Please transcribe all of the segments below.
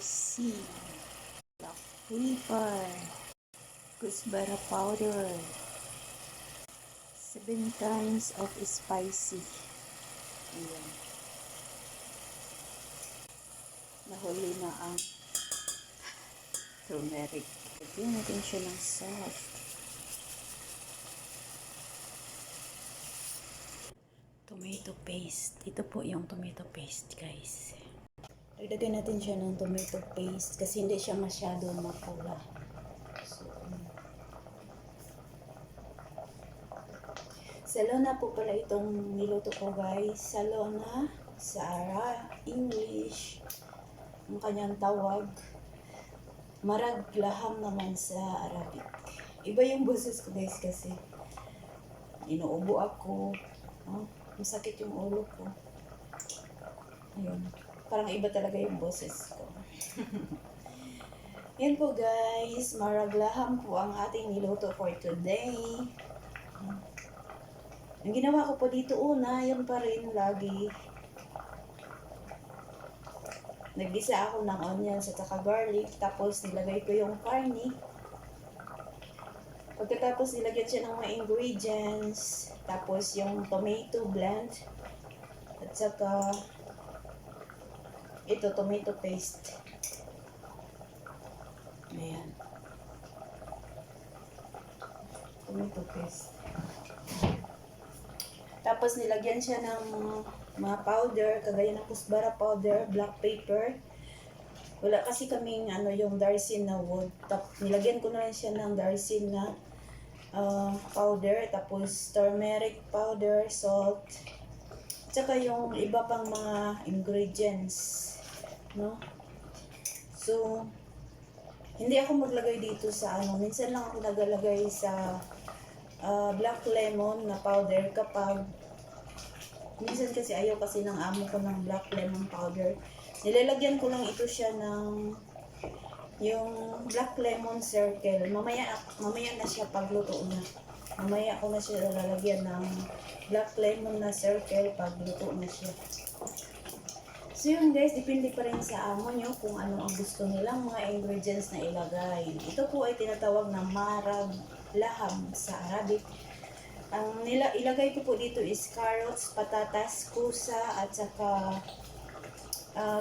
spicy, black pepper, kusbara powder, 7 times of spicy. Ayan. Nahuli na ang turmeric. Lagyan natin siya ng salt. Tomato paste. Ito po yung tomato paste, guys. Lagyan natin siya ng tomato paste kasi hindi siya masyado mapula. So, salona po pala itong niluto ko, guys. Salona sa English. Ang kanyang tawag. Maraglaham naman sa Arabic. Iba yung boses ko, guys, kasi inuubo ako. Masakit yung ulo ko. Ayun. Parang iba talaga yung boses ko. Yan po, guys. Maraglaham po ang ating niluto for today. Ang ginawa ko po dito una, yun pa rin lagi. Naggisa ako ng onions at saka garlic. Tapos nilagay ko yung karne. Pagkatapos nilagyan siya ng mga ingredients. Tapos yung tomato blend. At saka ito, tomato paste. Ayan. Tomato paste. Tapos nilagyan siya ng mga powder, kagaya ng kusbara powder, black pepper. Wala kasi kaming yung darsin na wood. Nilagyan ko na rin siya ng darsin na powder, tapos turmeric powder, salt, tsaka yung iba pang mga ingredients, no? So, hindi ako maglagay dito sa minsan lang ako nagalagay sa black lemon na powder kapag minsan kasi ayaw kasi ng amo ko ng black lemon powder. Nilalagyan ko lang ito siya ng yung black lemon circle. Mamaya na siya pagluto na. Mamaya ko na siya lalagyan ng black lemon na circle pagluto na siya. So yun, guys, depende pa rin sa amo nyo kung ano ang gusto nilang mga ingredients na ilagay. Ito po ay tinatawag na marag laham sa Arabic. Ang ilagay ko po dito is carrots, patatas, kusa, at saka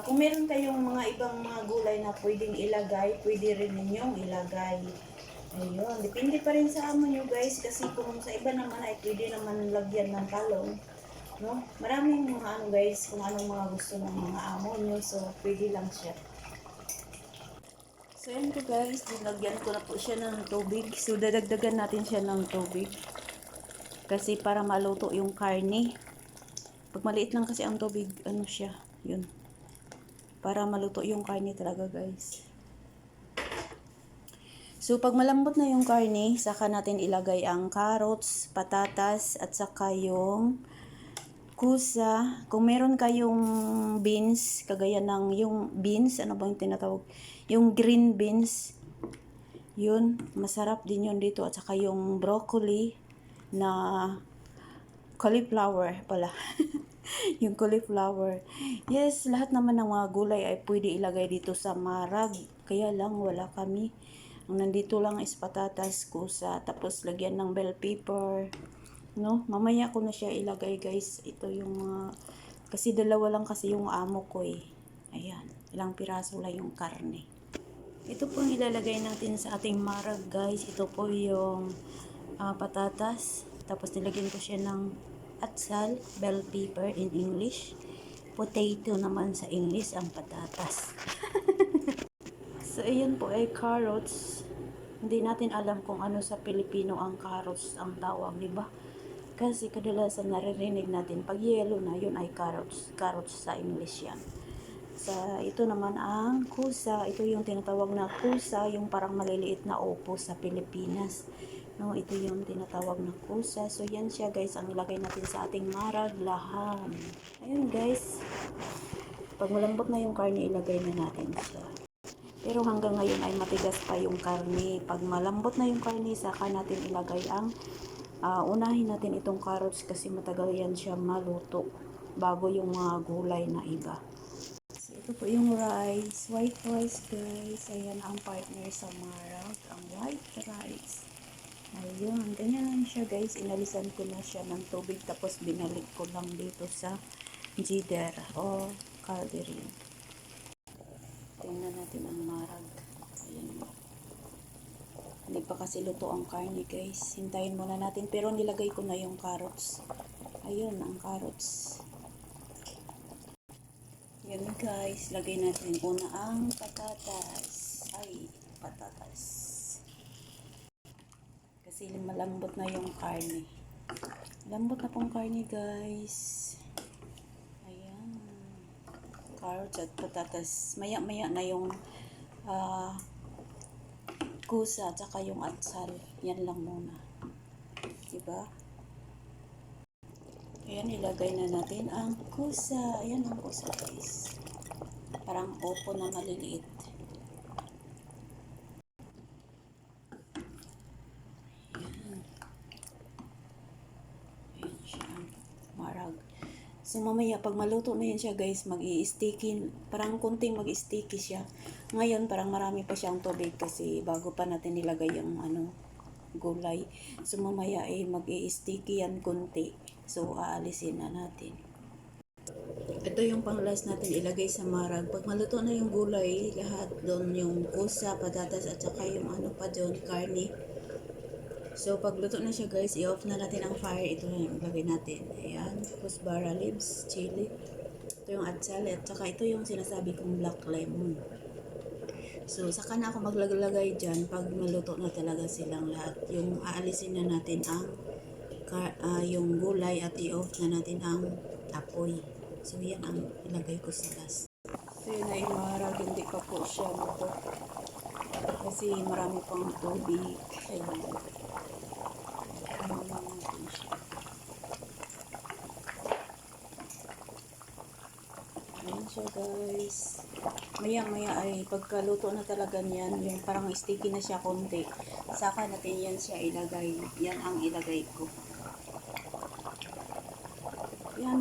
kung meron kayong mga ibang mga gulay na pwedeng ilagay, pwede rin ninyong ilagay. Ayun, depende pa rin sa amo nyo, guys, kasi kung sa iba naman ay pwede naman lagyan ng talong, no? Maraming mga guys, kung anong mga gusto ng mga amo nyo, so pwede lang siya. So yan po, guys, nilagyan ko na po siya ng tubig. So dadagdagan natin siya ng tubig kasi para maluto yung karne. Pag maliit lang kasi ang tubig, siya, yun. Para maluto yung karne talaga, guys. So pag malambot na yung karne, saka natin ilagay ang carrots, patatas, at saka yung kusa. Kung meron kayong beans, kagaya ng yung beans, ano bang tinatawag? Yung green beans, yun, masarap din yun dito. At saka yung broccoli na cauliflower pala. Yung cauliflower. Yes, lahat naman ng mga gulay ay pwede ilagay dito sa marag. Kaya lang wala kami. Ang nandito lang is patatas, kusa, tapos lagyan ng bell pepper. No? Mamaya ko na siya ilagay, guys. Ito yung kasi dalawa lang kasi yung amo ko eh. Ayan, ilang piraso lang yung karne. Ito po ang ilalagay natin sa ating marag, guys. Ito po yung patatas. Tapos nilagyan ko siya ng atsal, bell pepper in English. Potato naman sa English ang patatas. So, ayan po ay carrots. Hindi natin alam kung ano sa Pilipino ang carrots ang tawag, di ba? Kasi kadalasan naririnig natin pag yellow na, yun ay carrots. Carrots sa English yan. Ito naman ang kusa. Ito yung tinatawag na kusa, yung parang maliliit na upo sa Pilipinas. No, ito yung tinatawag na kusa. So, yan siya, guys, ang ilagay natin sa ating marag laham. Ayun, guys. Pag malambot na yung karne, ilagay na natin siya. Pero hanggang ngayon ay matigas pa yung karne. Pag malambot na yung karne, saka natin ilagay ang unahin natin itong carrots kasi matagal yan siya maluto bago yung mga gulay na iba. So, Ito po yung rice. White rice, guys. Ayan ang partner sa marag. Ang white rice. Ayun. Ganyan lang siya, guys. Inalisan ko na siya ng tubig. Tapos binalik ko lang dito sa jider o calderi. Tingnan natin ang marag. Ayan. Hindi pa kasi luto ang karne, guys. Hintayin muna natin. Pero nilagay ko na yung carrots. Ayun, ang carrots. Yan, guys. Lagay natin una ang patatas. Ay, patatas. Kasi malambot na yung karne. Lambot na pong karne, guys. Ayan. Carrots at patatas. Maya-maya na yung kusa at saka yung atsal. Yan lang muna. Diba? Ayan, ilagay na natin ang kusa. Ayan ang kusa, guys. Parang opo na maliliit. Ayan. Ayan siya. Marag. So, mamaya, pag maluto na yan siya, guys, mag-i-sticky. Parang kunting mag-sticky siya. Ngayon, parang marami pa siyang tubig kasi bago pa natin nilagay yung gulay. So, mamaya, mag-i-sticky yan kunti. So, aalisin na natin. Ito yung pang-last natin ilagay sa marag. Pag maluto na yung gulay, lahat doon yung kusa, patatas, at saka yung pa doon, karne. So, pag luto na siya, guys, i-off na natin ang fire. Ito yung ilagay natin. Ayan, kusbara leaves, chili. Ito yung atsal, at saka ito yung sinasabi kong black lemon. So, saka na ako maglagay dyan pag maluto na talaga silang lahat. Yung aalisin na natin ang yung gulay at i-off na natin ang apoy. So, yan ang ilagay ko sa last. So, yun ay marag, hindi pa po siya luto. Kasi marami pang tubig. Ayan. Ano natin siya. Ayan siya, guys. Maya-maya ay pagkaluto na talaga niyan, yung parang sticky na siya konti. Saka natin yan siya ilagay. Yan ang ilagay ko. Yan.